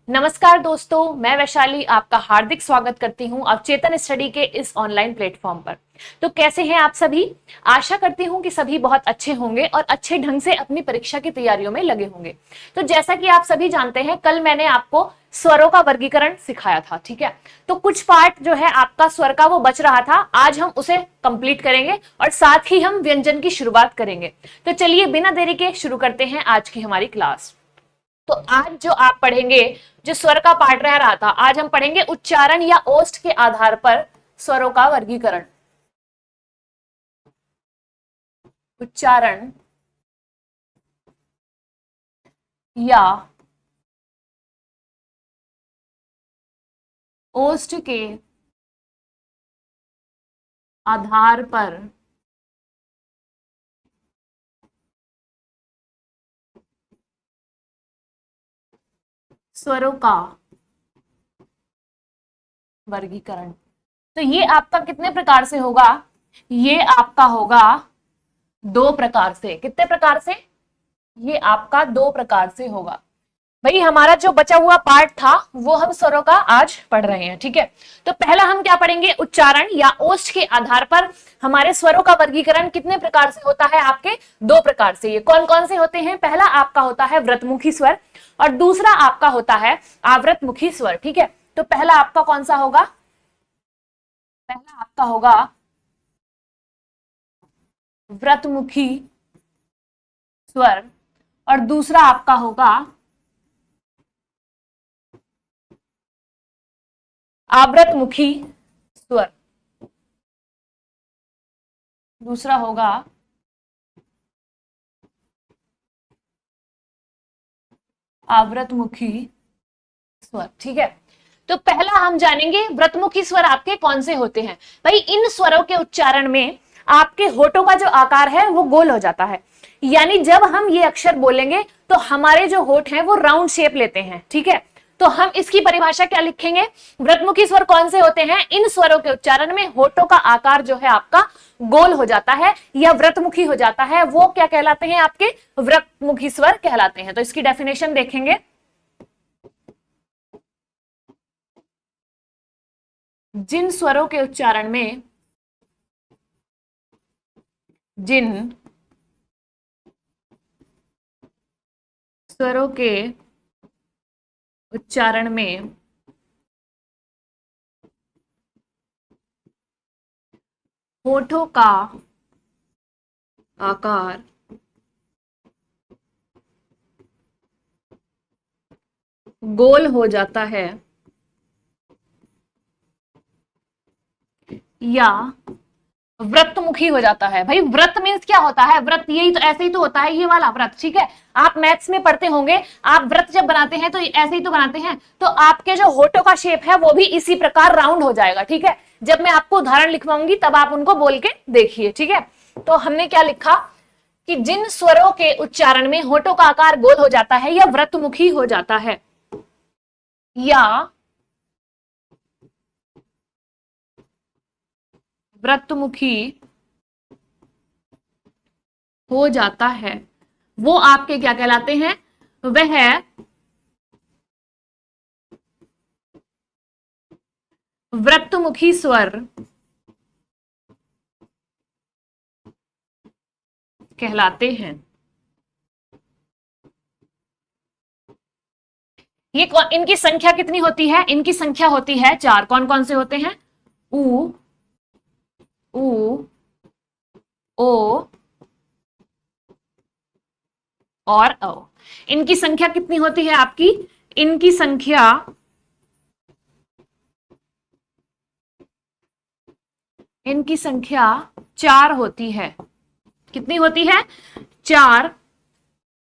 नमस्कार दोस्तों, मैं वैशाली आपका हार्दिक स्वागत करती हूं अब चेतन स्टडी के इस ऑनलाइन प्लेटफॉर्म पर। तो कैसे हैं आप सभी? आशा करती हूं कि सभी बहुत अच्छे होंगे और अच्छे ढंग से अपनी परीक्षा की तैयारियों में लगे होंगे। तो जैसा कि आप सभी जानते हैं, कल मैंने आपको स्वरों का वर्गीकरण सिखाया था, ठीक है। तो कुछ पार्ट जो है आपका स्वर का वो बच रहा था, आज हम उसे कंप्लीट करेंगे और साथ ही हम व्यंजन की शुरुआत करेंगे। तो चलिए बिना देरी के शुरू करते हैं आज की हमारी क्लास। तो आज जो आप पढ़ेंगे, जो स्वर का पार्ट रह रहा था, आज हम पढ़ेंगे उच्चारण या ओष्ठ के आधार पर स्वरों का वर्गीकरण। उच्चारण या ओष्ठ के आधार पर स्वरों का वर्गीकरण। तो ये आपका कितने प्रकार से होगा? ये आपका होगा दो प्रकार से। कितने प्रकार से? ये आपका दो प्रकार से होगा। भाई हमारा जो बचा हुआ पार्ट था वो हम स्वरों का आज पढ़ रहे हैं, ठीक है। तो पहला हम क्या पढ़ेंगे? उच्चारण या ओष्ठ के आधार पर हमारे स्वरों का वर्गीकरण कितने प्रकार से होता है? आपके दो प्रकार से। ये कौन कौन से होते हैं? पहला आपका होता है व्रतमुखी स्वर और दूसरा आपका होता है आवृतमुखी स्वर, ठीक है। तो पहला आपका कौन सा होगा? पहला आपका होगा व्रतमुखी स्वर और दूसरा आपका होगा आवृतमुखी स्वर। दूसरा होगा आवृतमुखी स्वर, ठीक है। तो पहला हम जानेंगे व्रतमुखी स्वर आपके कौन से होते हैं। भाई इन स्वरों के उच्चारण में आपके होठों का जो आकार है वो गोल हो जाता है, यानी जब हम ये अक्षर बोलेंगे तो हमारे जो होठ हैं वो राउंड शेप लेते हैं, ठीक है। तो हम इसकी परिभाषा क्या लिखेंगे? व्रतमुखी स्वर कौन से होते हैं? इन स्वरों के उच्चारण में होठों का आकार जो है आपका गोल हो जाता है या व्रतमुखी हो जाता है, वो क्या कहलाते हैं? आपके व्रतमुखी स्वर कहलाते हैं। तो इसकी डेफिनेशन देखेंगे। जिन स्वरों के उच्चारण में जिन स्वरों के उच्चारण में होठों का आकार गोल हो जाता है या व्रतमुखी हो जाता है। भाई व्रत मीन्स क्या होता है? व्रत यही तो, ऐसे ही तो होता है ये वाला व्रत, ठीक है। आप मैथ्स में पढ़ते होंगे, आप व्रत जब बनाते हैं तो ऐसे ही तो बनाते हैं। तो आपके जो होठों का शेप है वो भी इसी प्रकार राउंड हो जाएगा, ठीक है। जब मैं आपको उदाहरण लिखवाऊंगी तब आप उनको बोल के देखिए, ठीक है। तो हमने क्या लिखा कि जिन स्वरों के उच्चारण में होठों का आकार गोल हो जाता है या व्रतमुखी हो जाता है या व्रतमुखी हो जाता है, वो आपके क्या कहलाते हैं? वह व्रतमुखी स्वर कहलाते हैं। ये इनकी संख्या कितनी होती है? इनकी संख्या होती है 4। कौन कौन से होते हैं? उ, ऊ, ओ और औ। इनकी संख्या कितनी होती है आपकी? इनकी संख्या इनकी संख्या 4 होती है। कितनी होती है? 4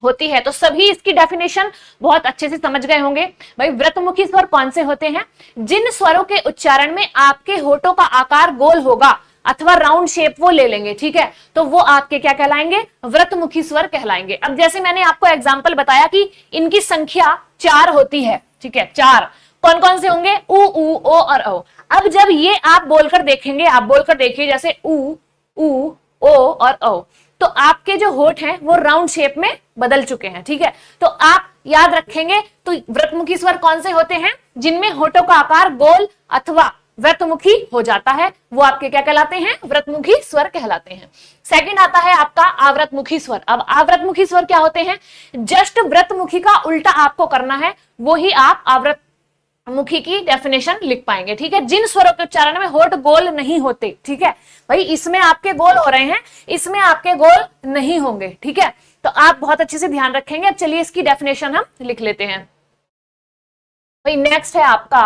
होती है। तो सभी इसकी डेफिनेशन बहुत अच्छे से समझ गए होंगे। भाई व्रतमुखी स्वर कौन से होते हैं? जिन स्वरों के उच्चारण में आपके होठों का आकार गोल होगा अथवा राउंड शेप वो ले लेंगे, ठीक है। तो वो आपके क्या कहलाएंगे? व्रतमुखी स्वर कहलाएंगे। अब जैसे मैंने आपको एग्जाम्पल बताया कि इनकी संख्या 4 होती है, ठीक है। 4 कौन कौन से होंगे? उ, ओ और औ। अब जब ये आप बोलकर देखेंगे, आप बोलकर देखिए, जैसे उ, ओ और औ। तो आपके जो होठ हैं वो राउंड शेप में बदल चुके हैं, ठीक है। तो आप याद रखेंगे तो व्रतमुखी स्वर कौन से होते हैं, जिनमें होठों का आकार गोल अथवा व्रतमुखी हो जाता है, वो आपके क्या कहलाते हैं, व्रतमुखी स्वर कहलाते हैं। सेकंड आता है आपका आवृतमुखी स्वर। अब आवृतमुखी स्वर क्या होते हैं, जस्ट व्रतमुखी का उल्टा आपको करना है, वो ही आप आवृतमुखी की डेफिनेशन लिख पाएंगे, ठीक है। जिन स्वरों के उच्चारण में होठ गोल नहीं होते, ठीक है भाई, इसमें आपके गोल हो रहे हैं, इसमें आपके गोल नहीं होंगे, ठीक है। तो आप बहुत अच्छे से ध्यान रखेंगे। अब चलिए इसकी डेफिनेशन हम लिख लेते हैं। भाई नेक्स्ट है आपका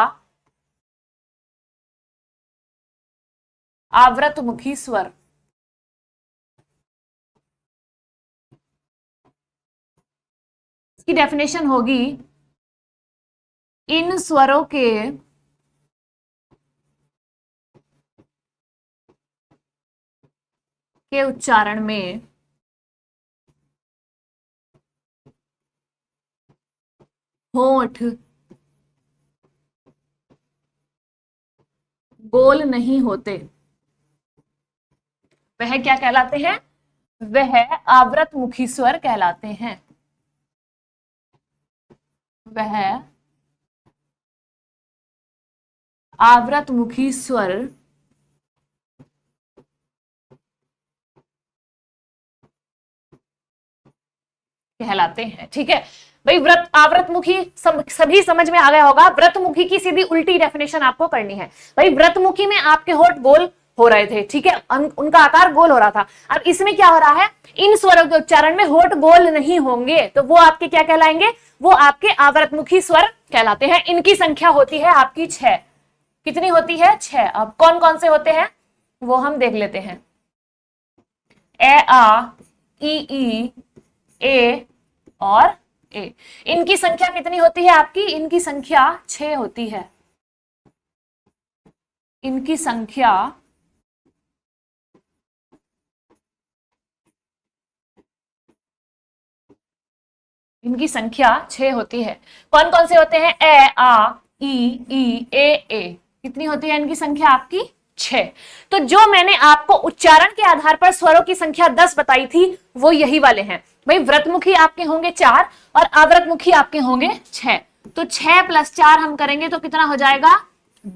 आवृतमुखी स्वर। इसकी डेफिनेशन होगी, इन स्वरों के उच्चारण में होठ गोल नहीं होते, वह क्या कहलाते हैं, वह आवृतमुखी स्वर कहलाते हैं। वह आवृतमुखी स्वर कहलाते हैं, ठीक है भाई। व्रत आवृतमुखी सभी समझ में आ गया होगा। व्रतमुखी की सीधी उल्टी डेफिनेशन आपको करनी है भाई। व्रतमुखी में आपके होठ गोल हो रहे थे, ठीक है, उनका आकार गोल हो रहा था। अब इसमें क्या हो रहा है, इन स्वरों के उच्चारण में होठ गोल नहीं होंगे, तो वो आपके क्या कहलाएंगे, वो आपके आवृतमुखी स्वर कहलाते हैं। इनकी संख्या होती है आपकी 6। कितनी होती है, 6। अब कौन कौन से होते हैं वो हम देख लेते हैं। ए आ, ई ए और ए, इनकी संख्या कितनी होती है आपकी, इनकी संख्या 6 होती है। इनकी संख्या इनकी संख्या 6 होती है। कौन कौन से होते हैं, ए आ, ई ए। कितनी होती है इनकी संख्या आपकी, 6। तो जो मैंने आपको उच्चारण के आधार पर स्वरों की संख्या 10 बताई थी, वो यही वाले हैं भाई। व्रतमुखी आपके होंगे 4 और आवृतमुखी आपके होंगे 6। तो 6 + 4 हम करेंगे तो कितना हो जाएगा,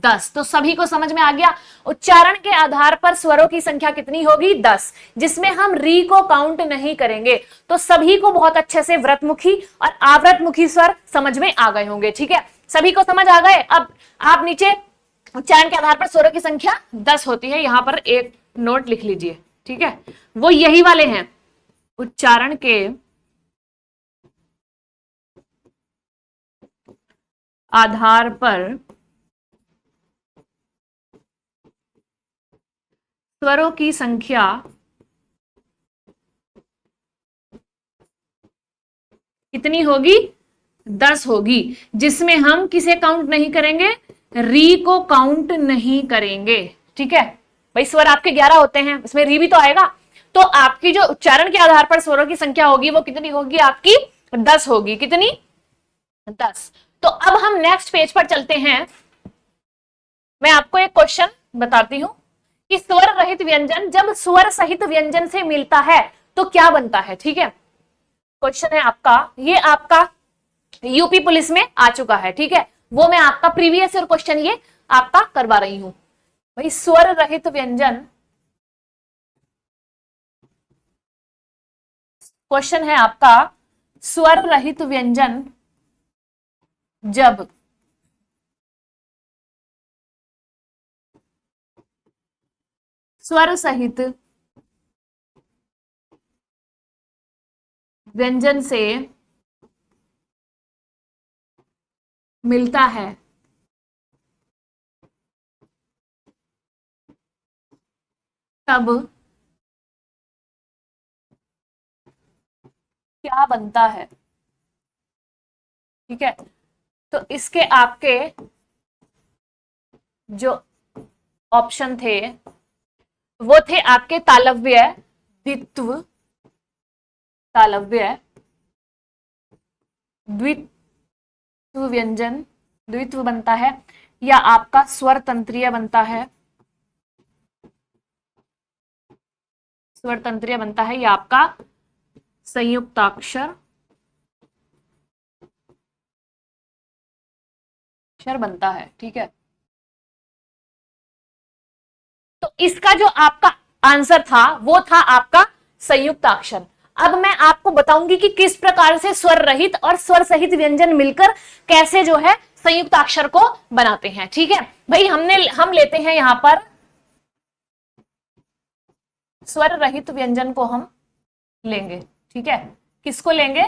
10। तो सभी को समझ में आ गया, उच्चारण के आधार पर स्वरों की संख्या कितनी होगी, 10, जिसमें हम री को काउंट नहीं करेंगे। तो सभी को बहुत अच्छे से व्रतमुखी और आवृतमुखी स्वर समझ में आ गए होंगे, ठीक है। सभी को समझ आ गए। अब आप नीचे उच्चारण के आधार पर स्वरों की संख्या 10 होती है, यहां पर एक नोट लिख लीजिए, ठीक है। वो यही वाले हैं, उच्चारण के आधार पर स्वरों की संख्या कितनी होगी, 10 होगी, जिसमें हम किसे काउंट नहीं करेंगे, री को काउंट नहीं करेंगे, ठीक है भाई। स्वर आपके 11 होते हैं, इसमें री भी तो आएगा। तो आपकी जो उच्चारण के आधार पर स्वरों की संख्या होगी वो कितनी होगी आपकी, 10 होगी। कितनी, 10। तो अब हम नेक्स्ट पेज पर चलते हैं। मैं आपको एक क्वेश्चन बताती हूं कि स्वर रहित व्यंजन जब स्वर सहित व्यंजन से मिलता है तो क्या बनता है, ठीक है। क्वेश्चन है आपका, ये आपका यूपी पुलिस में आ चुका है, ठीक है। वो मैं आपका प्रीवियस ईयर क्वेश्चन ये आपका करवा रही हूं भाई। स्वर रहित व्यंजन, क्वेश्चन है आपका, स्वर रहित व्यंजन जब स्वर सहित व्यंजन से मिलता है तब क्या बनता है, ठीक है। तो इसके आपके जो ऑप्शन थे वो थे आपके तालव्य, द्वित्व, तालव्य, द्वित्व व्यंजन, द्वित्व बनता है, या आपका स्वर तंत्रीय बनता है, स्वर तंत्रिय बनता है, ये आपका संयुक्ताक्षर अक्षर बनता है। ठीक है, तो इसका जो आपका आंसर था वो था आपका संयुक्ताक्षर। अब मैं आपको बताऊंगी कि किस प्रकार से स्वर रहित और स्वर सहित व्यंजन मिलकर कैसे जो है संयुक्ताक्षर को बनाते हैं। ठीक है भाई, हम लेते हैं यहां पर स्वर रहित व्यंजन को हम लेंगे। ठीक है, किसको लेंगे?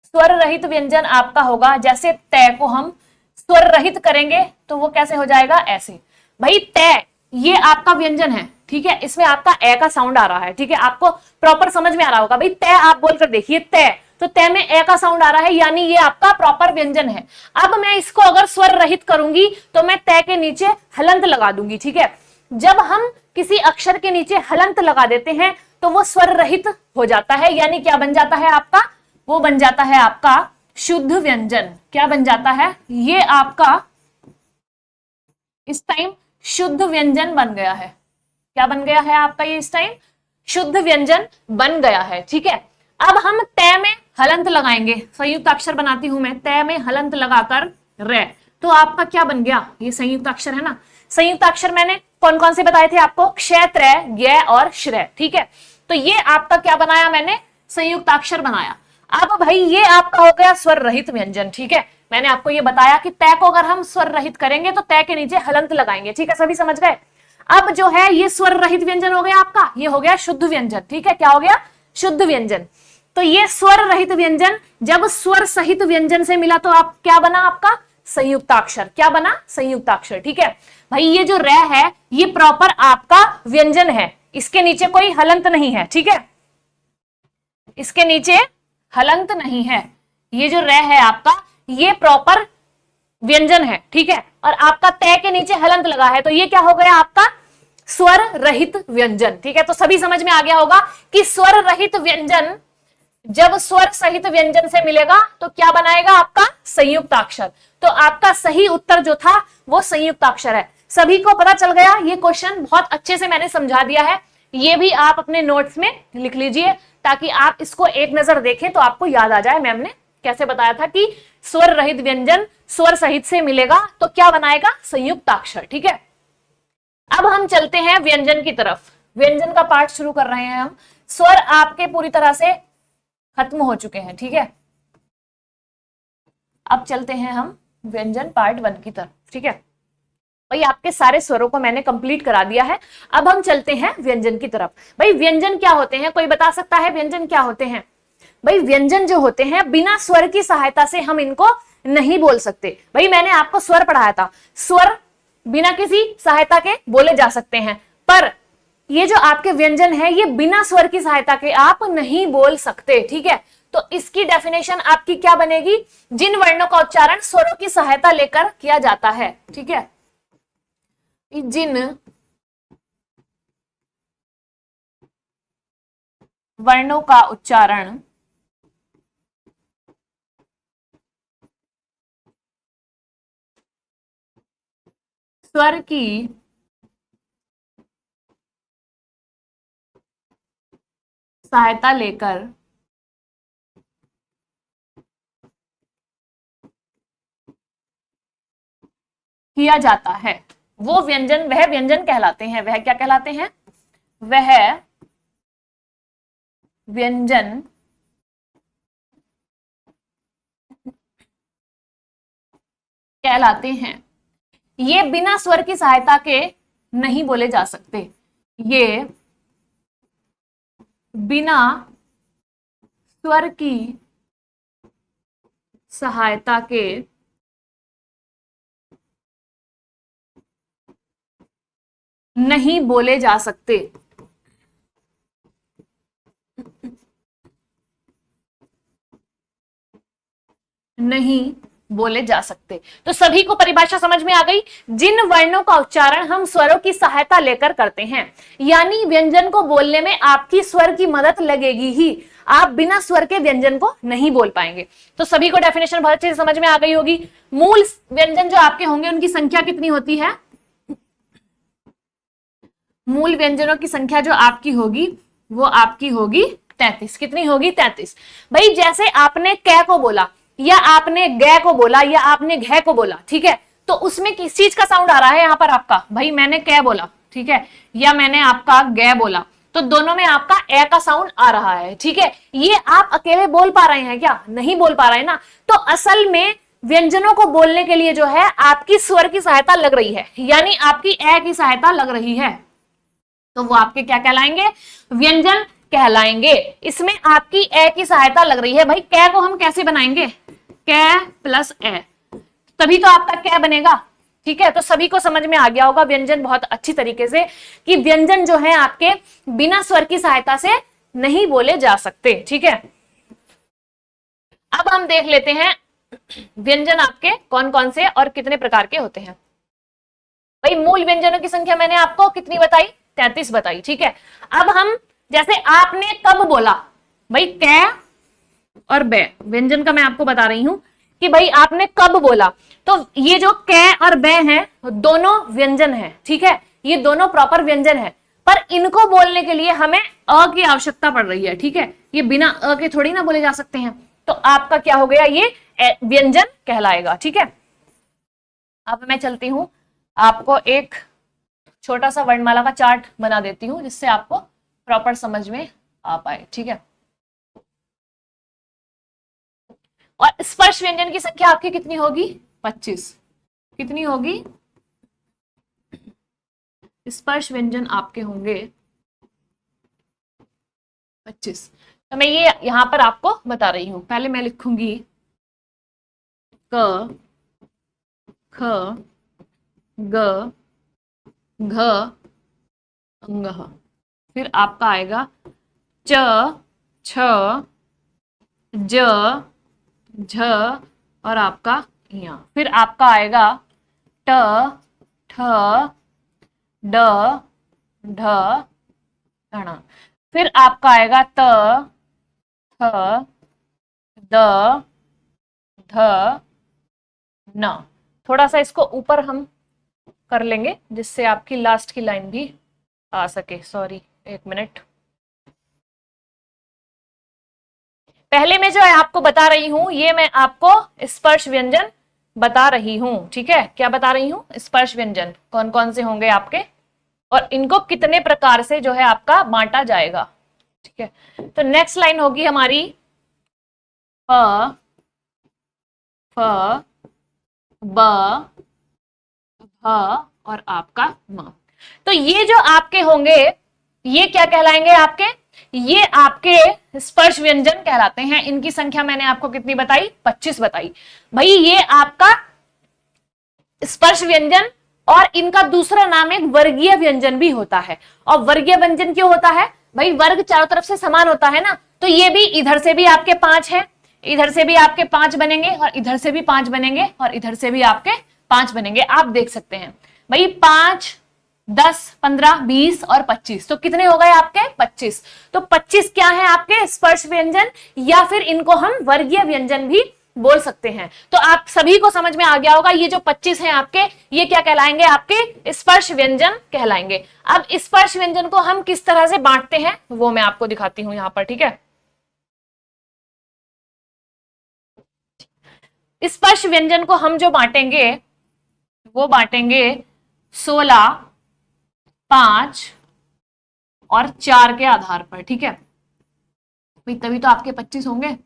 स्वर रहित व्यंजन आपका होगा, जैसे तय को हम स्वर रहित करेंगे तो वो कैसे हो जाएगा? ऐसे। भाई तय ये आपका व्यंजन है, ठीक है, इसमें आपका ए का साउंड आ रहा है। ठीक है, आपको प्रॉपर समझ में आ रहा होगा। भाई तय आप बोलकर देखिए, तय, तो तय में ए का साउंड आ रहा है, यानी ये आपका प्रॉपर व्यंजन है। अब मैं इसको अगर स्वर रहित करूंगी तो मैं तय के नीचे हलंत लगा दूंगी। ठीक है, जब हम किसी अक्षर के नीचे हलंत लगा देते हैं तो वो स्वर रहित हो जाता है, यानी क्या बन जाता है आपका? वो बन जाता है आपका शुद्ध व्यंजन। क्या बन जाता है? ये आपका इस टाइम शुद्ध व्यंजन बन गया है। क्या बन गया है आपका? ये इस टाइम शुद्ध व्यंजन बन गया है। ठीक है, अब हम तय में हलंत लगाएंगे। संयुक्त अक्षर बनाती हूं मैं, तय में हलंत लगाकर रे, तो आपका क्या बन गया? ये संयुक्त अक्षर है ना। संयुक्त अक्षर मैंने कौन कौन से बताए थे आपको? क्षय, त्रय, ज्ञ और श्रय। ठीक है, तो ये आपका क्या बनाया मैंने? संयुक्त अक्षर बनाया। अब भाई ये आपका हो गया स्वर रहित व्यंजन। ठीक है, मैंने आपको ये बताया कि तय को अगर हम स्वर रहित करेंगे तो तय के नीचे हलंत लगाएंगे। ठीक है, सभी समझ गए? अब जो है ये स्वर रहित व्यंजन हो गया आपका, ये हो गया शुद्ध व्यंजन। ठीक है, क्या हो गया? शुद्ध व्यंजन। तो ये स्वर रहित व्यंजन जब स्वर सहित व्यंजन से मिला तो आप क्या बना? आपका संयुक्ताक्षर। क्या बना? संयुक्ताक्षर। ठीक है भाई, ये जो रे है ये प्रॉपर आपका व्यंजन है, इसके नीचे कोई हलंत नहीं है। ठीक है, इसके नीचे हलंत नहीं है। ये जो रे है आपका ये प्रॉपर व्यंजन है। ठीक है, और आपका तय के नीचे हलंत लगा है, तो ये क्या हो गया आपका? स्वर रहित व्यंजन। ठीक है, तो सभी समझ में आ गया होगा कि स्वर रहित व्यंजन जब स्वर सहित व्यंजन से मिलेगा तो क्या बनाएगा? आपका संयुक्ताक्षर। तो आपका सही उत्तर जो था वो संयुक्ताक्षर है। सभी को पता चल गया? ये क्वेश्चन बहुत अच्छे से मैंने समझा दिया है, ये भी आप अपने नोट्स में लिख लीजिए ताकि आप इसको एक नजर देखें तो आपको याद आ जाए मैम ने कैसे बताया था कि स्वर रहित व्यंजन स्वर सहित से मिलेगा तो क्या बनाएगा? संयुक्ताक्षर। ठीक है, अब हम चलते हैं व्यंजन की तरफ। व्यंजन का पार्ट शुरू कर रहे हैं हम। स्वर आपके पूरी तरह से खत्म हो चुके हैं। ठीक है, अब चलते हैं हम व्यंजन पार्ट 1 की तरफ। ठीक है भाई, आपके सारे स्वरों को मैंने कंप्लीट करा दिया है। अब हम चलते हैं व्यंजन की तरफ। भाई व्यंजन क्या होते हैं? कोई बता सकता है व्यंजन क्या होते हैं? भाई व्यंजन जो होते हैं बिना स्वर की सहायता से हम इनको नहीं बोल सकते। भाई मैंने आपको स्वर पढ़ाया था, स्वर बिना किसी सहायता के बोले जा सकते हैं, पर ये जो आपके व्यंजन है ये बिना स्वर की सहायता के आप नहीं बोल सकते। ठीक है, तो इसकी डेफिनेशन आपकी क्या बनेगी? जिन वर्णों का उच्चारण स्वरों की सहायता लेकर किया जाता है। ठीक है, जिन वर्णों का उच्चारण स्वर की सहायता लेकर किया जाता है वो व्यंजन, वह व्यंजन कहलाते हैं। वह क्या कहलाते हैं? वह व्यंजन कहलाते हैं। ये बिना स्वर की सहायता के नहीं बोले जा सकते। ये बिना स्वर की सहायता के नहीं बोले जा सकते। नहीं बोले जा सकते। तो सभी को परिभाषा समझ में आ गई? जिन वर्णों का उच्चारण हम स्वरों की सहायता लेकर करते हैं, यानी व्यंजन को बोलने में आपकी स्वर की मदद लगेगी ही, आप बिना स्वर के व्यंजन को नहीं बोल पाएंगे। तो सभी को डेफिनेशन बहुत अच्छे से समझ में आ गई होगी। मूल व्यंजन जो आपके होंगे उनकी संख्या कितनी होती है? मूल व्यंजनों की संख्या जो आपकी होगी वो आपकी होगी 33। कितनी होगी? 33। भाई जैसे आपने कै को बोला या आपने गे को बोला या आपने घे को बोला, ठीक है, तो उसमें किस चीज का साउंड आ रहा है यहां पर आपका? भाई मैंने कै बोला, ठीक है, या मैंने आपका गे बोला, तो दोनों में आपका ए का साउंड आ रहा है, ठीक है। ये आप अकेले बोल पा रहे हैं क्या? नहीं बोल पा रहे हैं ना। तो असल में व्यंजनों को बोलने के लिए जो है आपकी स्वर की सहायता लग रही है, यानी आपकी ए की सहायता लग रही है, तो वो आपके क्या कहलाएंगे? व्यंजन कहलाएंगे। इसमें आपकी ए की सहायता लग रही है। भाई कै को हम कैसे बनाएंगे? कै प्लस ए, तभी तो आपका कै बनेगा, ठीक है। तो सभी को समझ में आ गया होगा व्यंजन बहुत अच्छी तरीके से, कि व्यंजन जो है आपके बिना स्वर की सहायता से नहीं बोले जा सकते, ठीक है। अब हम देख लेते हैं व्यंजन आपके कौन कौन से और कितने प्रकार के होते हैं। भाई मूल व्यंजनों की संख्या मैंने आपको कितनी बताई? 33 बताई, ठीक है। अब हम जैसे आपने कब बोला, भाई कै और बे व्यंजन का मैं आपको बता रही हूं कि भाई आपने कब बोला, तो ये जो कै और बे हैं दोनों व्यंजन हैं, ठीक है, ये दोनों प्रॉपर व्यंजन है, पर इनको बोलने के लिए हमें अ की आवश्यकता पड़ रही है, ठीक है। ये बिना अ के थोड़ी ना बोले जा सकते हैं, तो आपका क्या हो गया? ये व्यंजन कहलाएगा, ठीक है। अब मैं चलती हूं, आपको एक छोटा सा वर्णमाला का चार्ट बना देती हूं जिससे आपको प्रॉपर समझ में आ पाए, ठीक है। और स्पर्श व्यंजन की संख्या आपकी कितनी होगी? 25। कितनी होगी? स्पर्श व्यंजन आपके होंगे 25। तो मैं ये यहां पर आपको बता रही हूं। पहले मैं लिखूंगी क, ख, ग, घ, अंगह। फिर आपका आएगा च, छ, ज, झ और आपका य। फिर आपका आएगा ट, ठ, ड, ढ, ण। फिर आपका आएगा त, थ, द, ध, न। थोड़ा सा इसको ऊपर हम कर लेंगे जिससे आपकी लास्ट की लाइन भी आ सके। सॉरी, एक मिनट। पहले मैं जो है आपको बता रही हूं, ये मैं आपको स्पर्श व्यंजन बता रही हूं, ठीक है। क्या बता रही हूं? स्पर्श व्यंजन कौन कौन से होंगे आपके और इनको कितने प्रकार से जो है आपका बांटा जाएगा, ठीक है। तो नेक्स्ट लाइन होगी हमारी प, फ, ब, भ और आपका म। तो ये जो आपके होंगे ये क्या कहलाएंगे? आपके ये आपके स्पर्श व्यंजन कहलाते हैं। इनकी संख्या मैंने आपको कितनी बताई? 25 बताई। भाई ये आपका स्पर्श व्यंजन, और इनका दूसरा नाम एक वर्गीय व्यंजन भी होता है। और वर्गीय व्यंजन क्यों होता है? भाई वर्ग चारों तरफ से समान होता है ना, तो ये भी इधर से भी आपके 5 है, इधर से भी आपके 5 बनेंगे और इधर से भी 5 बनेंगे और इधर से भी आपके 5 बनेंगे। आप देख सकते हैं भाई 5, 10, 15, 20 और 25, तो कितने हो गए आपके? 25। तो 25 क्या है आपके? स्पर्श व्यंजन, या फिर इनको हम वर्गीय व्यंजन भी बोल सकते हैं। तो आप सभी को समझ में आ गया होगा ये जो 25 हैं आपके, ये क्या कहलाएंगे? आपके स्पर्श व्यंजन कहलाएंगे। अब स्पर्श व्यंजन को हम किस तरह से बांटते हैं वो मैं आपको दिखाती हूं यहां पर, ठीक है। स्पर्श व्यंजन को हम जो बांटेंगे वो बांटेंगे 16, 5 और 4 के आधार पर, ठीक है। तभी तो आपके 25 होंगे।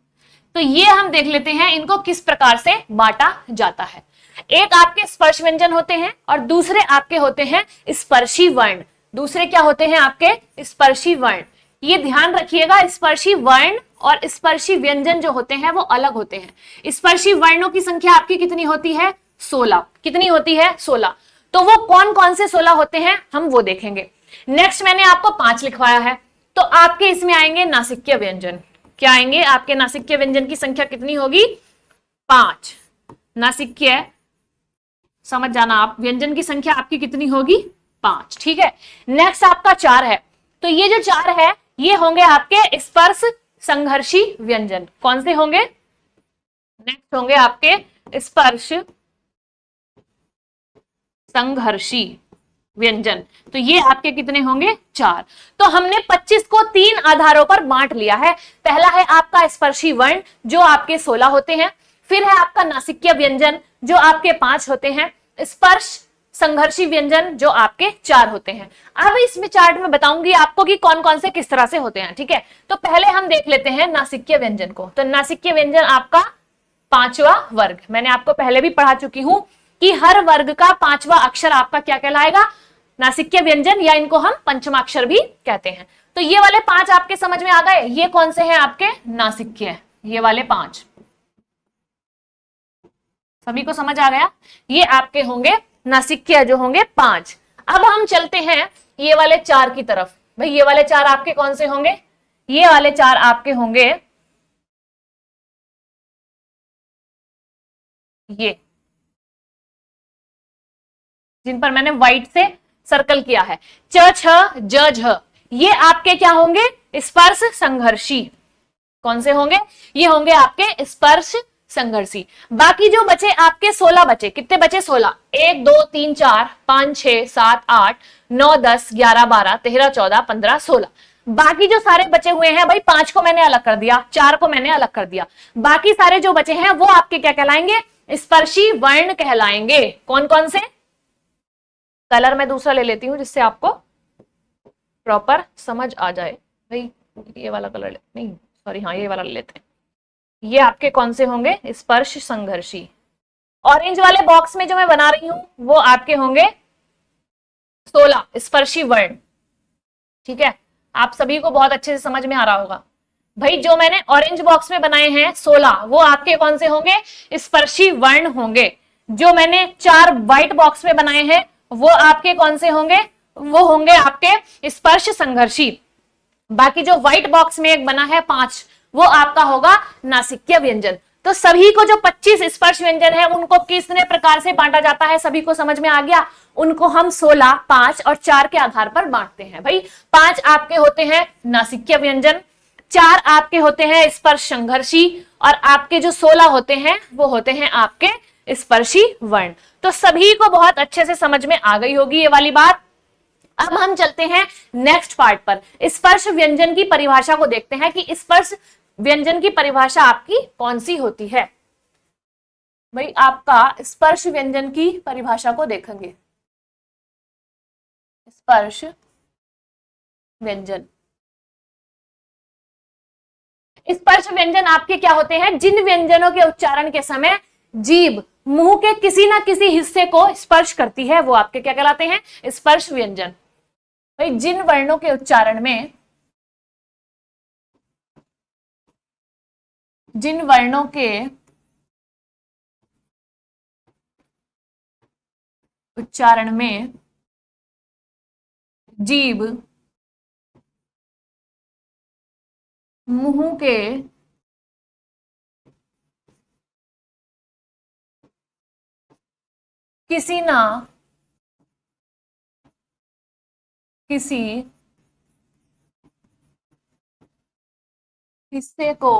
तो ये हम देख लेते हैं इनको किस प्रकार से बांटा जाता है। एक आपके स्पर्श व्यंजन होते हैं और दूसरे आपके होते हैं स्पर्शी वर्ण। दूसरे क्या होते हैं आपके? स्पर्शी वर्ण। ये ध्यान रखिएगा, स्पर्शी वर्ण और स्पर्शी व्यंजन जो होते हैं वो अलग होते हैं। स्पर्शी वर्णों की संख्या आपकी कितनी होती है? 16। कितनी होती है? 16। तो वो कौन कौन से 16 होते हैं हम वो देखेंगे। नेक्स्ट मैंने आपको 5 लिखवाया है, तो आपके इसमें आएंगे नासिक्य व्यंजन। क्या आएंगे आपके? नासिक्य व्यंजन की संख्या कितनी होगी? 5। नासिक्य, समझ जाना आप, व्यंजन की संख्या आपकी कितनी होगी? 5, ठीक है। नेक्स्ट आपका 4 है, तो ये जो 4 है ये होंगे आपके स्पर्श संघर्षी व्यंजन। कौन से होंगे? नेक्स्ट होंगे आपके स्पर्श संघर्षी। व्यंजन। तो ये आपके कितने होंगे? 4। तो हमने 25 को 3 आधारों पर बांट लिया है। पहला है आपका स्पर्शी वर्ण जो आपके 16 होते हैं, फिर है आपका नासिक्य व्यंजन जो आपके 5 होते हैं, स्पर्श संघर्षी व्यंजन जो आपके 4 होते हैं। अब इस चार्ट में बताऊंगी आपको कि कौन कौन से किस तरह से होते हैं, ठीक है। तो पहले हम देख लेते हैं नासिक्य व्यंजन को। तो नासिक्य व्यंजन आपका 5वां वर्ग, मैंने आपको पहले भी पढ़ा चुकी हूं कि हर वर्ग का 5वां अक्षर आपका क्या कहलाएगा? नासिक्य व्यंजन, या इनको हम पंचमाक्षर भी कहते हैं। तो ये वाले 5 आपके समझ में आ गए। ये कौन से हैं आपके? नासिक्य, ये वाले 5 सभी को समझ आ गया। ये आपके होंगे नासिक्य जो होंगे 5। अब हम चलते हैं ये वाले 4 की तरफ। भाई ये वाले 4 आपके कौन से होंगे? ये वाले 4 आपके होंगे ये, जिन पर मैंने व्हाइट से सर्कल किया है, च छ ज झ। ये आपके क्या होंगे? स्पर्श संघर्षी। कौन से होंगे? ये होंगे आपके स्पर्श संघर्षी। बाकी जो बचे आपके 16 बचे, कितने बचे? 16। 1 2 3 4 5 6 7 8 9 10 11 12 13 14 15 16। बाकी जो सारे बचे हुए हैं भाई, 5 को मैंने अलग कर दिया, 4 को मैंने अलग कर दिया, बाकी सारे जो बचे हैं वो आपके क्या कहलाएंगे? स्पर्शी वर्ण कहलाएंगे। कौन कौन से? कलर मैं दूसरा ले लेती हूं जिससे आपको प्रॉपर समझ आ जाए। भाई ये वाला कलर नहीं, सॉरी, हाँ ये वाला ले लेते हैं। ये आपके कौन से होंगे? स्पर्श संघर्षी। ऑरेंज वाले बॉक्स में जो मैं बना रही हूं वो आपके होंगे 16 स्पर्शी वर्ण, ठीक है। आप सभी को बहुत अच्छे से समझ में आ रहा होगा। भाई जो मैंने ऑरेंज बॉक्स में बनाए हैं 16, वो आपके कौन से होंगे? स्पर्शी वर्ण होंगे। जो मैंने 4 व्हाइट बॉक्स में बनाए हैं वो आपके कौन से होंगे? वो होंगे आपके स्पर्श संघर्षी। बाकी जो व्हाइट बॉक्स में एक बना है 5, वो आपका होगा नासिक्य व्यंजन। तो सभी को जो 25 स्पर्श व्यंजन है उनको कितने प्रकार से बांटा जाता है, सभी को समझ में आ गया। उनको हम 16, 5 और 4 के आधार पर बांटते हैं। भाई 5 आपके होते हैं नासिक्य व्यंजन, 4 आपके होते हैं स्पर्श संघर्षी, और आपके जो 16 होते हैं वो होते हैं आपके स्पर्शी वर्ण। तो सभी को बहुत अच्छे से समझ में आ गई होगी ये वाली बात। अब हम चलते हैं नेक्स्ट पार्ट पर। स्पर्श व्यंजन की परिभाषा को देखते हैं कि स्पर्श व्यंजन की परिभाषा आपकी कौन सी होती है। भाई आपका स्पर्श व्यंजन की परिभाषा को देखेंगे। स्पर्श व्यंजन, स्पर्श व्यंजन आपके क्या होते हैं? जिन व्यंजनों के उच्चारण के समय जीभ मुंह के किसी ना किसी हिस्से को स्पर्श करती है वो आपके क्या कहलाते हैं? स्पर्श व्यंजन। भाई जिन वर्णों के उच्चारण में, जिन वर्णों के उच्चारण में जीभ मुंह के किसी ना किसी हिस्से को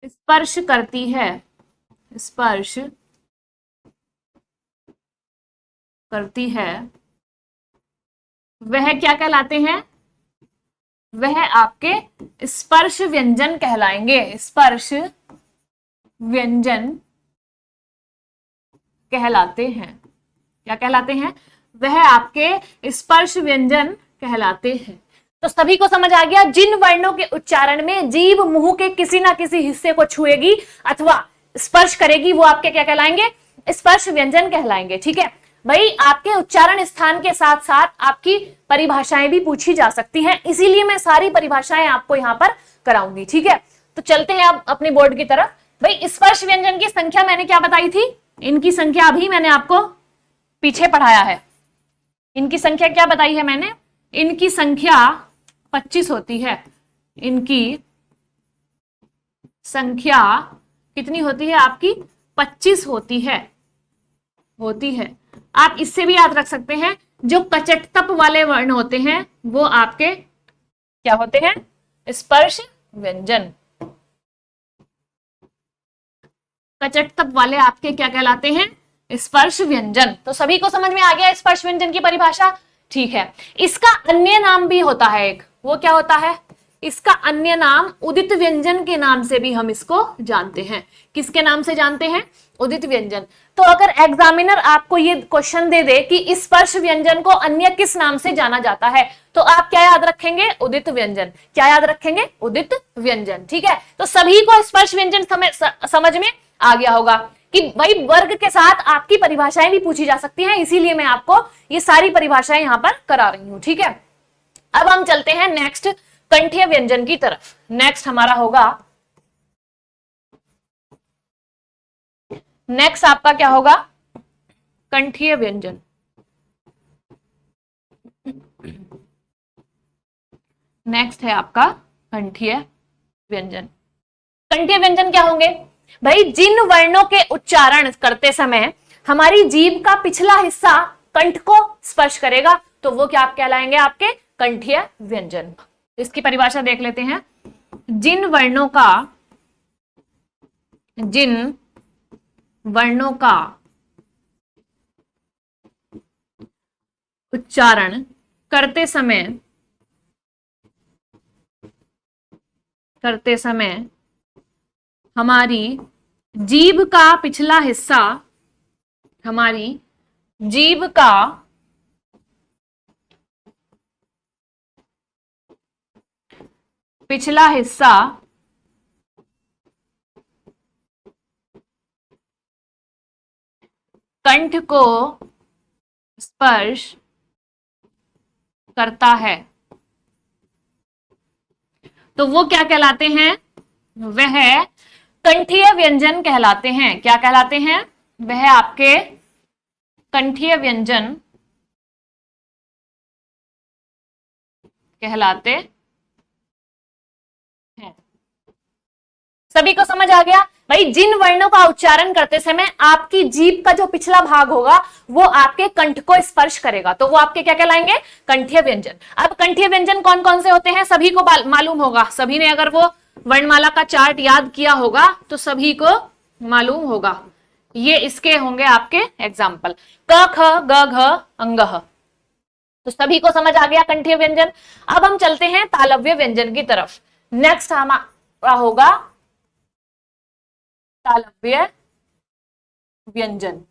स्पर्श करती है, स्पर्श करती है, वह क्या कहलाते हैं? वह आपके स्पर्श व्यंजन कहलाएंगे। स्पर्श व्यंजन कहलाते हैं। क्या कहलाते हैं? वह आपके स्पर्श व्यंजन कहलाते हैं। तो सभी को समझ आ गया, जिन वर्णों के उच्चारण में जीभ मुंह के किसी ना किसी हिस्से को छुएगी अथवा स्पर्श करेगी वो आपके क्या कहलाएंगे? स्पर्श व्यंजन कहलाएंगे, ठीक है। भाई आपके उच्चारण स्थान के साथ साथ आपकी परिभाषाएं भी पूछी जा सकती हैं, इसीलिए मैं सारी परिभाषाएं आपको यहां पर कराऊंगी, ठीक है। तो चलते हैं अब अपने बोर्ड की तरफ। भाई स्पर्श व्यंजन की संख्या मैंने क्या बताई थी? इनकी संख्या अभी मैंने आपको पीछे पढ़ाया है। इनकी संख्या क्या बताई है मैंने? इनकी संख्या 25 होती है। इनकी संख्या कितनी होती है आपकी? 25 होती है। आप इससे भी याद रख सकते हैं, जो कचटतप वाले वर्ण होते हैं वो आपके क्या होते हैं? स्पर्श व्यंजन। कचटतप वाले आपके क्या कहलाते हैं? स्पर्श व्यंजन। तो सभी को समझ में आ गया स्पर्श व्यंजन की परिभाषा? ठीक है। इसका अन्य नाम भी होता है एक, वो क्या होता है? इसका अन्य नाम उदित व्यंजन के नाम से भी हम इसको जानते हैं। किसके नाम से जानते हैं? उदित व्यंजन। तो अगर एग्जामिनर आपको ये क्वेश्चन दे दे कि स्पर्श व्यंजन को अन्य किस नाम से जाना जाता है, तो आप क्या याद रखेंगे? उदित व्यंजन। क्या याद रखेंगे? उदित व्यंजन। ठीक है, तो सभी को स्पर्श व्यंजन समझ में आ गया होगा कि भाई वर्ग के साथ आपकी परिभाषाएं भी पूछी जा सकती हैं, इसीलिए मैं आपको ये सारी परिभाषाएं यहां पर करा रही हूं। ठीक है, अब हम चलते हैं नेक्स्ट कंठीय व्यंजन की तरफ। नेक्स्ट हमारा होगा, नेक्स्ट आपका क्या होगा? कंठीय व्यंजन। नेक्स्ट है आपका कंठीय व्यंजन। कंठीय व्यंजन क्या होंगे भाई? जिन वर्णों के उच्चारण करते समय हमारी जीभ का पिछला हिस्सा कंठ को स्पर्श करेगा, तो वो क्या आप कहलाएंगे? आपके कंठीय व्यंजन। इसकी परिभाषा देख लेते हैं। जिन वर्णों का उच्चारण करते समय हमारी जीभ का पिछला हिस्सा कंठ को स्पर्श करता है, तो वो क्या कहलाते हैं? वह कंठीय व्यंजन कहलाते हैं। क्या कहलाते हैं? वह आपके कंठीय व्यंजन कहलाते हैं। सभी को समझ आ गया भाई? जिन वर्णों का उच्चारण करते समय आपकी जीभ का जो पिछला भाग होगा वो आपके कंठ को स्पर्श करेगा, तो वो आपके क्या कहलाएंगे? कंठीय व्यंजन। अब कंठीय व्यंजन कौन कौन से होते हैं सभी को मालूम होगा। सभी ने अगर वो वर्णमाला का चार्ट याद किया होगा तो सभी को मालूम होगा। ये इसके होंगे आपके एग्जाम्पल, क ख ग घ अंग। तो सभी को समझ आ गया कंठीय व्यंजन। अब हम चलते हैं तालव्य व्यंजन की तरफ। नेक्स्ट हमारा होगा तालव्य व्यंजन।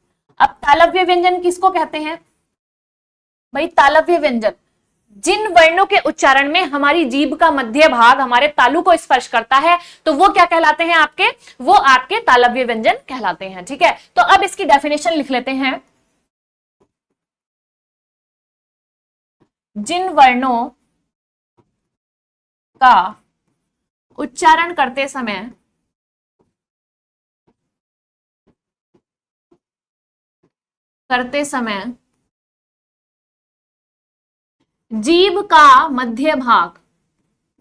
अब तालव्य व्यंजन किसको कहते हैं भाई? तालव्य व्यंजन जिन वर्णों के उच्चारण में हमारी जीभ का मध्य भाग हमारे तालु को स्पर्श करता है, तो वो क्या कहलाते हैं आपके? वो आपके तालव्य व्यंजन कहलाते हैं। ठीक है, तो अब इसकी डेफिनेशन लिख लेते हैं। जिन वर्णों का उच्चारण करते समय जीभ का मध्य भाग,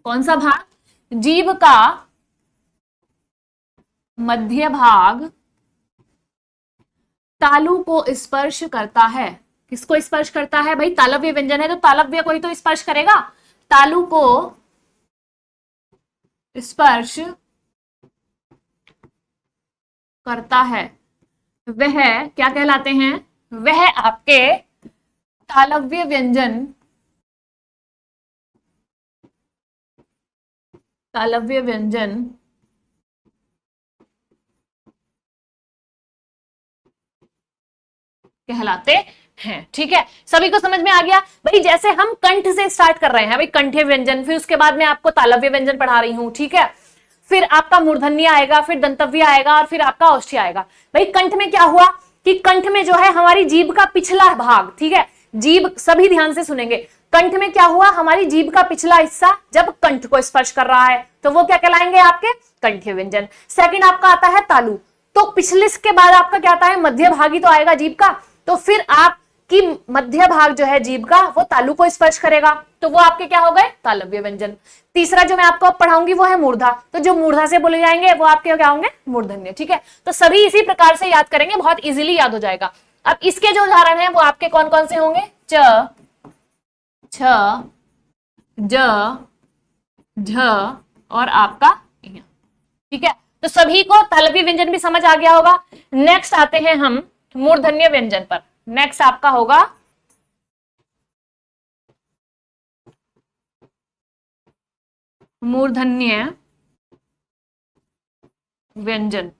कौन सा भाग? जीभ का मध्य भाग तालु को स्पर्श करता है। किसको स्पर्श करता है भाई? तालव्य व्यंजन है तो तालव्य को ही तो स्पर्श करेगा। तालु को स्पर्श करता है, वह क्या कहलाते हैं? वह आपके तालव्य व्यंजन कहलाते हैं। ठीक है, सभी को समझ में आ गया भाई? जैसे हम कंठ से स्टार्ट कर रहे हैं भाई, कंठीय व्यंजन, फिर उसके बाद में आपको तालव्य व्यंजन पढ़ा रही हूं। ठीक है, फिर आपका मूर्धन्य आएगा, फिर दंतव्य आएगा और फिर आपका औष्ठ्य आएगा। भाई कंठ में क्या हुआ कि कंठ में जो है हमारी जीभ का पिछला भाग, ठीक है, जीभ, सभी ध्यान से सुनेंगे, कंठ में क्या हुआ? हमारी जीभ का पिछला हिस्सा जब कंठ को स्पर्श कर रहा है तो वो क्या कहलाएंगे? आपके कंठीय व्यंजन। सेकंड आपका आता है तालु, तो पिछले के बाद आपका क्या आता है? मध्य भाग ही तो आएगा जीभ का, तो फिर आपकी मध्य भाग जो है जीभ का वो तालु को स्पर्श करेगा, तो वो आपके क्या हो गए? तालव्य व्यंजन। तीसरा जो मैं आपको पढ़ाऊंगी वो है मूर्धा, तो जो मूर्धा से बोले जाएंगे वो आपके क्या होंगे? मूर्धन्य। ठीक है, तो सभी इसी प्रकार से याद करेंगे, बहुत इजीली याद हो जाएगा। अब इसके जो उदाहरण है वो आपके कौन कौन से होंगे? च, छ, ज, झ और आपका य। ठीक है, तो सभी को तालव्य व्यंजन भी समझ आ गया होगा। नेक्स्ट आते हैं हम मूर्धन्य व्यंजन पर। नेक्स्ट आपका होगा मूर्धन्य व्यंजन।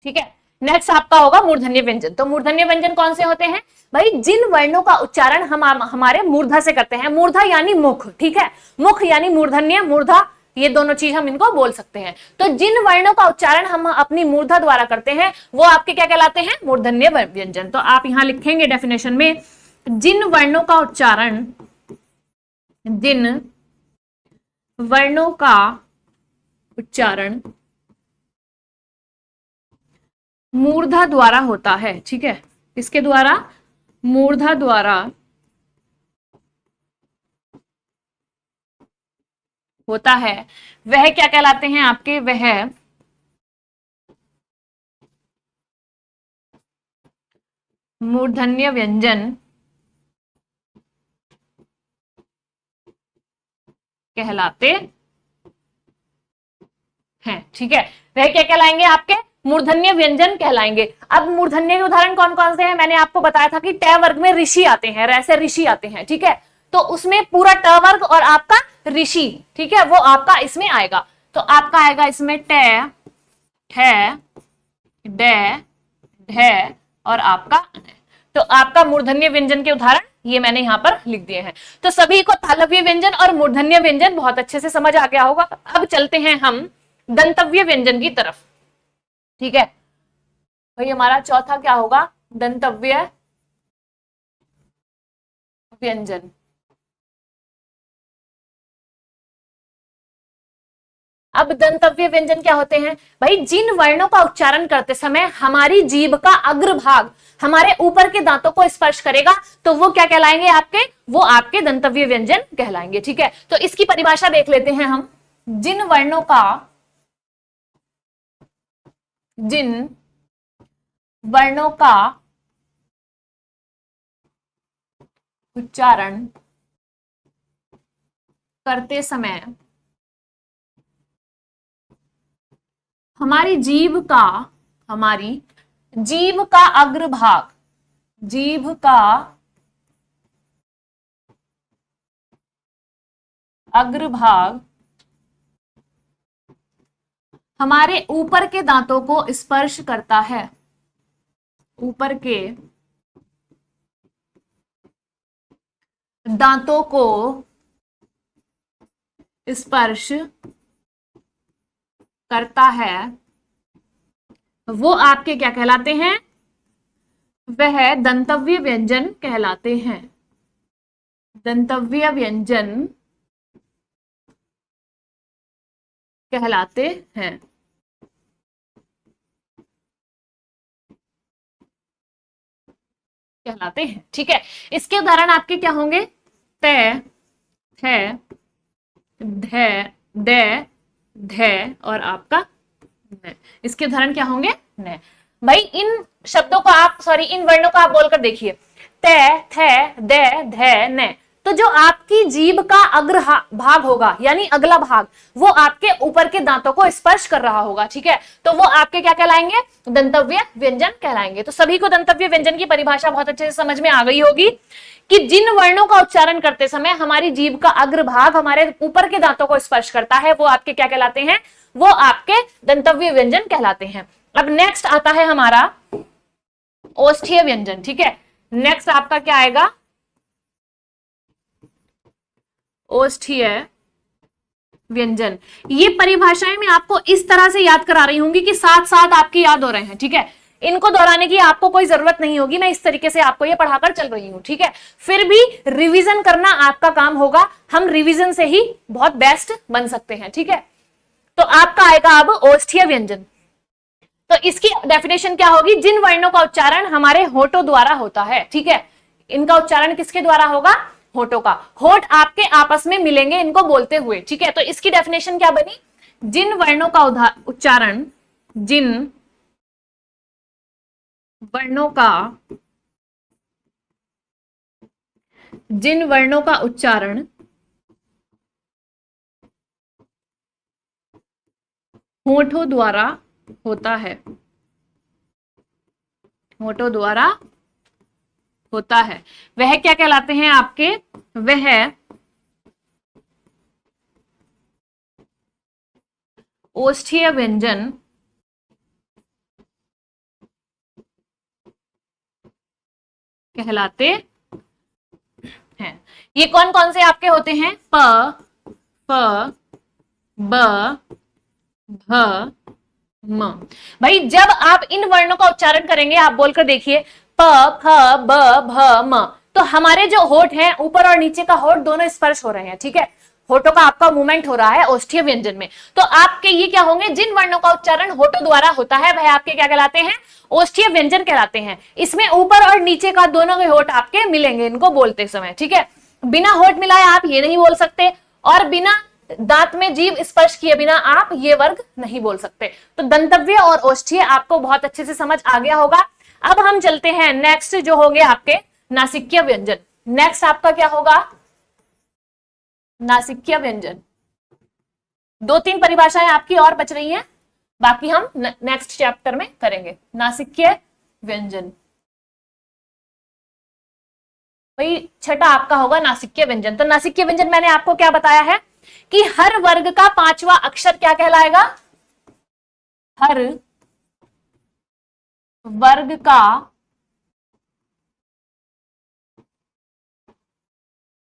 ठीक है, नेक्स्ट आपका होगा मूर्धन्य व्यंजन। तो मूर्धन्य व्यंजन कौन से होते हैं भाई? जिन वर्णों का उच्चारण हम हमारे मूर्धा से करते हैं। मूर्धा यानी मुख, ठीक है, मुख यानी मूर्धन्य, मूर्धा, ये दोनों चीज हम इनको बोल सकते हैं। तो जिन वर्णों का उच्चारण हम अपनी मूर्धा द्वारा करते हैं वो आपके क्या कहलाते हैं? मूर्धन्य व्यंजन। तो आप यहां लिखेंगे डेफिनेशन में, जिन वर्णों का उच्चारण, जिन वर्णों का उच्चारण मूर्धा द्वारा होता है, ठीक है, इसके द्वारा, मूर्धा द्वारा होता है, वह क्या कहलाते हैं आपके? वह मूर्धन्य व्यंजन कहलाते हैं। ठीक है, वह क्या कहलाएंगे आपके? मूर्धन्य व्यंजन कहलाएंगे। अब मूर्धन्य के उदाहरण कौन कौन से हैं? मैंने आपको बताया था कि ट वर्ग में ऋषि आते हैं, ऐसे ऋषि आते हैं, ठीक है, तो उसमें पूरा ट वर्ग और आपका ऋषि, ठीक है, वो आपका इसमें आएगा। तो आपका आएगा इसमें ट, ठ, ड, ढ और आपका न। तो आपका मूर्धन्य व्यंजन के उदाहरण ये मैंने यहां पर लिख दिए हैं। तो सभी को तालव्य व्यंजन और मूर्धन्य व्यंजन बहुत अच्छे से समझ आ गया होगा। अब चलते हैं हम दंतव्य व्यंजन की तरफ। ठीक है भाई, हमारा चौथा क्या होगा? दंतव्य व्यंजन। अब दंतव्य व्यंजन क्या होते हैं भाई? जिन वर्णों का उच्चारण करते समय हमारी जीभ का अग्रभाग हमारे ऊपर के दांतों को स्पर्श करेगा तो वो क्या कहलाएंगे आपके? वो आपके दंतव्य व्यंजन कहलाएंगे। ठीक है, तो इसकी परिभाषा देख लेते हैं हम। जिन वर्णों का, जिन वर्णों का उच्चारण करते समय हमारी जीभ का, हमारी जीभ का अग्रभाग, जीभ का अग्रभाग हमारे ऊपर के दांतों को स्पर्श करता है, ऊपर के दांतों को स्पर्श करता है, वो आपके क्या कहलाते हैं? वह दंतव्य व्यंजन कहलाते हैं। दंतव्य व्यंजन कहलाते हैं। कहलाते हैं, ठीक है। इसके उदाहरण आपके क्या होंगे? त, थ, ध, द, ध और आपका न। इसके उदाहरण क्या होंगे? न। भाई इन शब्दों को आप, सॉरी, इन वर्णों को आप बोलकर देखिए, त, थ, द, ध, न। तो जो आपकी जीभ का अग्र भाग होगा, यानी अगला भाग, वो आपके ऊपर के दांतों को स्पर्श कर रहा होगा, ठीक है, तो वो आपके क्या कहलाएंगे? दंतव्य व्यंजन कहलाएंगे। तो सभी को दंतव्य व्यंजन की परिभाषा बहुत अच्छे से समझ में आ गई होगी कि जिन वर्णों का उच्चारण करते समय हमारी जीभ का अग्रभाग हमारे ऊपर के दांतों को स्पर्श करता है, वो आपके क्या कहलाते हैं? वो आपके दंतव्य व्यंजन कहलाते हैं। अब नेक्स्ट आता है हमारा ओष्ठीय व्यंजन। ठीक है, नेक्स्ट आपका क्या आएगा? ओष्ठीय व्यंजन। ये परिभाषाएं मैं आपको इस तरह से याद करा रही हूंगी कि साथ साथ आपकी याद हो रहे हैं, ठीक है, इनको दोहराने की आपको कोई जरूरत नहीं होगी, मैं इस तरीके से आपको ये पढ़ाकर चल रही हूं, ठीक है। फिर भी रिवीजन करना आपका काम होगा, हम रिवीजन से ही बहुत बेस्ट बन सकते हैं, ठीक है। तो आपका आएगा अब ओष्ठीय व्यंजन। तो इसकी डेफिनेशन क्या होगी? जिन वर्णों का उच्चारण हमारे होठों द्वारा होता है, ठीक है, इनका उच्चारण किसके द्वारा होगा? होठों का। होठ आपके आपस में मिलेंगे इनको बोलते हुए, ठीक है। तो इसकी डेफिनेशन क्या बनी? जिन वर्णों का उच्चारण, जिन वर्णों का, जिन वर्णों का उच्चारण होठों द्वारा होता है, होठों द्वारा होता है, वह क्या कहलाते हैं आपके? वह ओष्ठीय व्यंजन कहलाते हैं। ये कौन कौन से आपके होते हैं? प, फ, ब, भ, म। भाई जब आप इन वर्णों का उच्चारण करेंगे, आप बोलकर देखिए प, फ, ब, भ, म, तो हमारे जो होठ हैं, ऊपर और नीचे का होठ दोनों स्पर्श हो रहे हैं, ठीक है। होठों का आपका मूवमेंट हो रहा है ओष्ठीय व्यंजन में। तो आपके ये क्या होंगे? जिन वर्णों का उच्चारण होठों द्वारा होता है वह आपके क्या कहलाते हैं? ओष्ठीय व्यंजन कहलाते हैं। इसमें ऊपर और नीचे का दोनों के होठ आपके मिलेंगे इनको बोलते समय, ठीक है। बिना होठ मिलाए आप ये नहीं बोल सकते, और बिना दांत में जीभ स्पर्श किए बिना आप ये वर्ग नहीं बोल सकते। तो दंतव्य और ओष्ठीय आपको बहुत अच्छे से समझ आ गया होगा। अब हम चलते हैं नेक्स्ट, जो होंगे आपके नासिक्य व्यंजन। नेक्स्ट आपका क्या होगा? नासिक्य व्यंजन। दो तीन परिभाषाएं आपकी और बच रही हैं, बाकी हम नेक्स्ट चैप्टर में करेंगे। नासिक्य व्यंजन, भाई छठा आपका होगा नासिक्य व्यंजन। तो नासिक्य व्यंजन मैंने आपको क्या बताया है कि हर वर्ग का पांचवा अक्षर क्या कहलाएगा? हर वर्ग का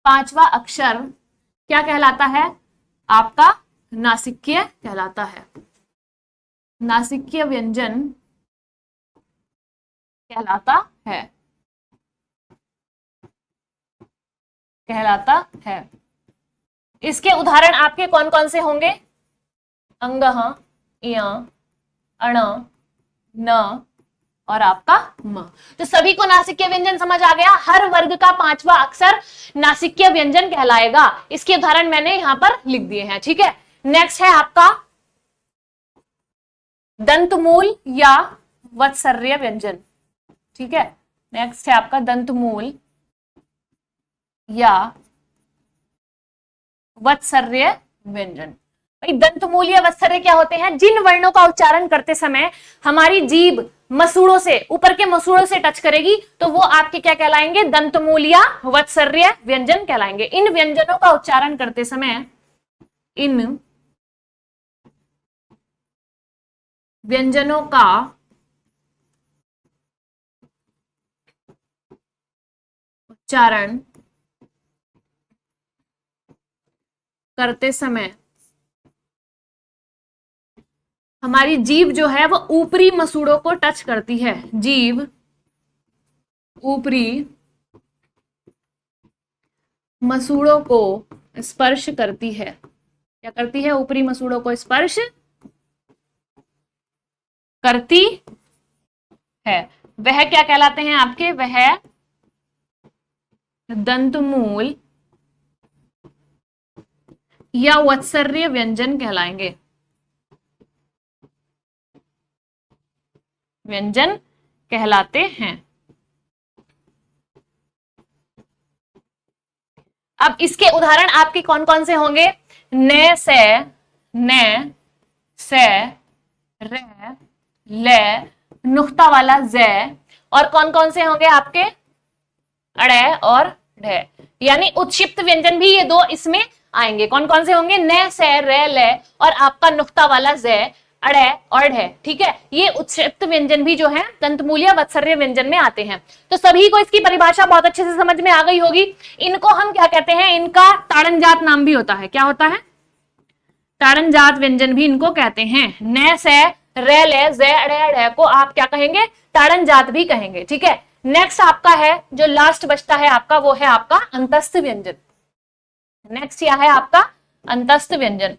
पांचवा अक्षर क्या कहलाता है? आपका नासिक्य कहलाता है। नासिक्य व्यंजन कहलाता है, कहलाता है। इसके उदाहरण आपके कौन कौन से होंगे? अंगः, इय, अण, न और आपका म। तो सभी को नासिक्य व्यंजन समझ आ गया। हर वर्ग का पांचवा अक्षर नासिक्य व्यंजन कहलाएगा। इसके उदाहरण मैंने यहां पर लिख दिए हैं, ठीक है। नेक्स्ट है आपका दंतमूल या वत्सर्य व्यंजन, ठीक है। नेक्स्ट है आपका दंतमूल या वत्सर्य व्यंजन। भाई दंतमूल या वत्सर्य क्या होते हैं? जिन वर्णों का उच्चारण करते समय हमारी जीभ मसूड़ों से, ऊपर के मसूड़ों से टच करेगी तो वो आपके क्या कहलाएंगे? दंतमूल या वत्सर्य व्यंजन कहलाएंगे। इन व्यंजनों का उच्चारण करते समय, इन व्यंजनों का उच्चारण करते समय हमारी जीभ जो है वो ऊपरी मसूड़ों को टच करती है। जीभ ऊपरी मसूड़ों को स्पर्श करती है। क्या करती है? ऊपरी मसूड़ों को स्पर्श करती है। वह क्या कहलाते हैं आपके? वह दंतमूल या वत्सर्य व्यंजन कहलाएंगे। व्यंजन कहलाते हैं। अब इसके उदाहरण आपके कौन कौन से होंगे? न से, न से, रे, ले, नुक्ता वाला जे, और कौन कौन से होंगे आपके? अड़े और ढे। यानी उत्क्षिप्त व्यंजन भी ये दो इसमें आएंगे। कौन कौन से होंगे? न से, रे, ले और आपका नुक्ता वाला जे, अड़े और ढे, ठीक है। ये उत्क्षिप्त व्यंजन भी जो है दंतमूल या वत्सर्य व्यंजन में आते हैं। तो सभी को इसकी परिभाषा बहुत अच्छे से समझ में आ गई होगी। इनको हम क्या कहते हैं? इनका ताड़नजात नाम भी होता है। क्या होता है? ताड़नजात व्यंजन भी इनको कहते हैं। न से, रे, ले, जे, अड़े, अड़े को आप क्या कहेंगे? ताड़नजात भी कहेंगे, ठीक है। नेक्स्ट आपका है, जो लास्ट बचता है आपका, वो है आपका अंतस्थ व्यंजन। नेक्स्ट क्या है आपका? अंतस्थ व्यंजन।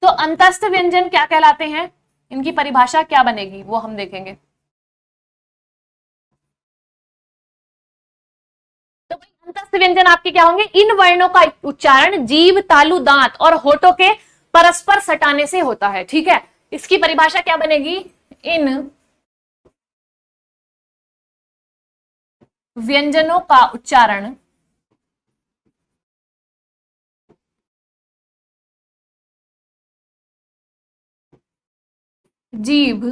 तो अंतस्थ व्यंजन क्या कहलाते हैं? इनकी परिभाषा क्या बनेगी वो हम देखेंगे। तो अंतस्थ व्यंजन आपके क्या होंगे? इन वर्णों का उच्चारण जीभ, तालु, दांत और होठों के परस्पर सटाने से होता है, ठीक है। इसकी परिभाषा क्या बनेगी? इन व्यंजनों का उच्चारण जीभ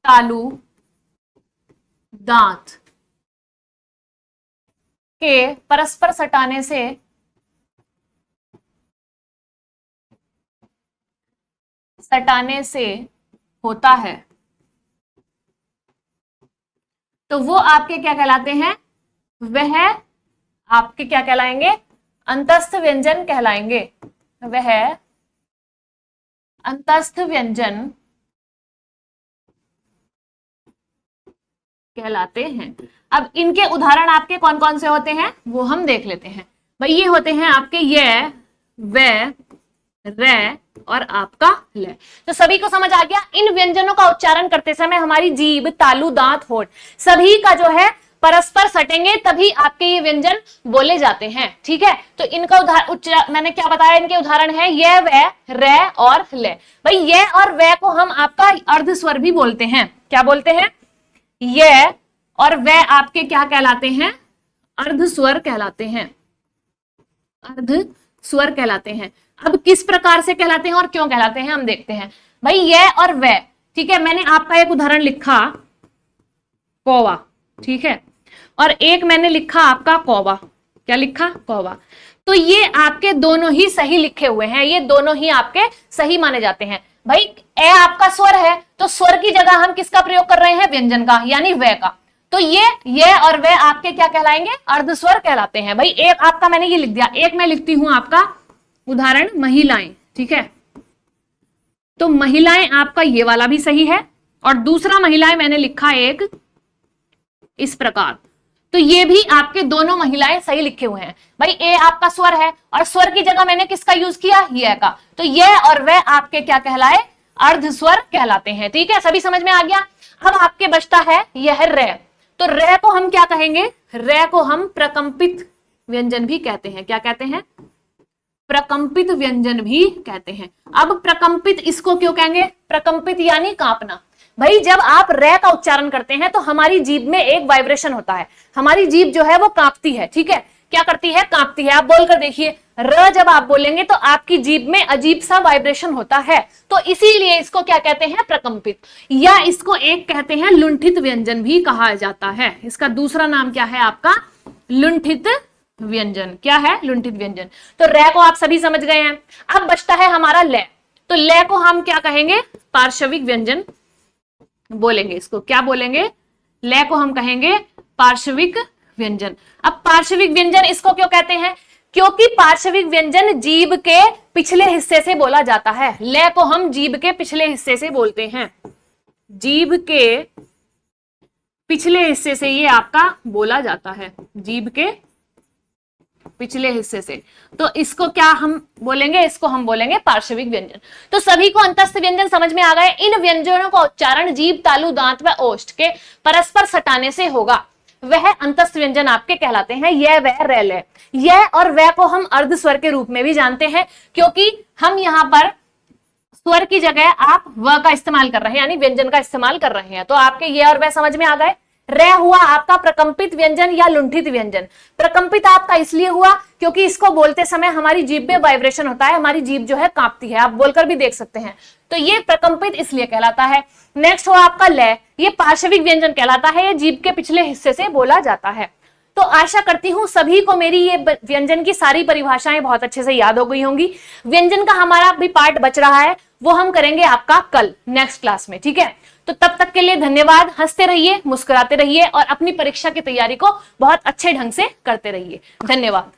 तालु दांत के परस्पर सटाने से होता है, तो वो आपके क्या कहलाते हैं? वह आपके क्या कहलाएंगे? अंतस्थ व्यंजन कहलाएंगे। वह अंतस्थ व्यंजन कहलाते हैं। अब इनके उदाहरण आपके कौन कौन से होते हैं वो हम देख लेते हैं। भाई ये होते हैं आपके य, व, रे और आपका ल। तो सभी को समझ आ गया? इन व्यंजनों का उच्चारण करते समय हमारी जीभ, तालु, दांत, होठ सभी का जो है परस्पर सटेंगे, तभी आपके ये व्यंजन बोले जाते हैं। ठीक है, तो इनका मैंने क्या बताया? इनके उदाहरण है य, व, रे और ल। भाई ये और व को हम आपका अर्ध स्वर भी बोलते हैं। क्या बोलते हैं? ये और वे आपके क्या कहलाते हैं? अर्ध स्वर कहलाते हैं। अर्ध स्वर कहलाते हैं। अब किस प्रकार से कहलाते हैं और क्यों कहलाते हैं हम देखते हैं। भाई ये और वे, ठीक है, मैंने आपका एक उदाहरण लिखा कौवा, ठीक है, और एक मैंने लिखा आपका कौवा। क्या लिखा? कौवा। तो ये आपके दोनों ही सही लिखे हुए हैं, ये दोनों ही आपके सही माने जाते हैं। भाई ए आपका स्वर है, तो स्वर की जगह हम किसका प्रयोग कर रहे हैं? व्यंजन का, यानी वे का। तो ये और वे आपके क्या कहलाएंगे? अर्ध स्वर कहलाते हैं। भाई एक आपका मैंने ये लिख दिया, एक मैं लिखती हूं आपका उदाहरण महिलाएं, ठीक है, तो महिलाएं आपका ये वाला भी सही है, और दूसरा महिलाएं मैंने लिखा एक इस प्रकार, तो ये भी आपके दोनों महिलाएं सही लिखे हुए हैं। भाई ए आपका स्वर है, और स्वर की जगह मैंने किसका यूज किया? ये का। तो ये और वे आपके क्या कहलाए? अर्ध स्वर कहलाते हैं। ठीक है, सभी समझ में आ गया? अब आपके बचता है यह रे। तो रे को हम क्या कहेंगे? रे को हम प्रकंपित व्यंजन भी कहते हैं। क्या कहते हैं? प्रकंपित व्यंजन भी कहते हैं। अब प्रकंपित इसको क्यों कहेंगे? प्रकंपित यानी कांपना। भाई जब आप रे का उच्चारण करते हैं तो हमारी जीभ में एक वाइब्रेशन होता है, हमारी जीभ जो है वो कांपती है। ठीक है, क्या करती है? कांपती है। आप बोलकर देखिए, र जब आप बोलेंगे तो आपकी जीभ में अजीब सा वाइब्रेशन होता है, तो इसीलिए इसको क्या कहते हैं? प्रकंपित। या इसको एक कहते हैं लुंठित व्यंजन भी कहा जाता है। इसका दूसरा नाम क्या है आपका? लुंठित व्यंजन। क्या है? लुंठित व्यंजन। तो रे को आप सभी समझ गए हैं। अब बचता है हमारा ले। तो ले को हम क्या कहेंगे? पार्श्विक व्यंजन बोलेंगे। इसको क्या बोलेंगे? ले को हम कहेंगे पार्श्विक व्यंजन। अब पार्श्विक व्यंजन इसको क्यों कहते हैं? क्योंकि पार्श्विक व्यंजन जीभ के पिछले हिस्से से बोला जाता है। ले को हम जीभ के पिछले हिस्से से बोलते हैं, जीभ के पिछले हिस्से से ये आपका बोला जाता है, जीभ के पिछले हिस्से से। तो इसको क्या हम बोलेंगे? इसको हम बोलेंगे पार्श्विक व्यंजन। तो सभी को अंतस्थ व्यंजन समझ में आ गए। इन व्यंजनों का उच्चारण जीभ, तालु, दांत व ओष्ठ के परस्पर सटाने से होगा, वह अंतस्थ व्यंजन आपके कहलाते हैं। यह, वह, रे, ले। यह और वह को हम अर्ध स्वर के रूप में भी जानते हैं, क्योंकि हम यहाँ पर स्वर की जगह आप व का इस्तेमाल कर रहे हैं, यानी व्यंजन का इस्तेमाल कर रहे हैं। तो आपके ये और वह समझ में आ गए। रे हुआ आपका प्रकंपित व्यंजन या लुंठित व्यंजन। प्रकंपित आपका इसलिए हुआ क्योंकि इसको बोलते समय हमारी जीभ में वाइब्रेशन होता है, हमारी जीभ जो है कांपती है। आप बोलकर भी देख सकते हैं। तो ये प्रकंपित इसलिए कहलाता है। नेक्स्ट हुआ आपका ले। ये पार्श्विक व्यंजन कहलाता है, ये जीभ के पिछले हिस्से से बोला जाता है। तो आशा करती हूं सभी को मेरी ये व्यंजन की सारी परिभाषाएं बहुत अच्छे से याद हो गई होंगी। व्यंजन का हमारा भी पार्ट बच रहा है, वो हम करेंगे आपका कल नेक्स्ट क्लास में। ठीक है, तो तब तक के लिए धन्यवाद। हंसते रहिए, मुस्कुराते रहिए और अपनी परीक्षा की तैयारी को बहुत अच्छे ढंग से करते रहिए। धन्यवाद।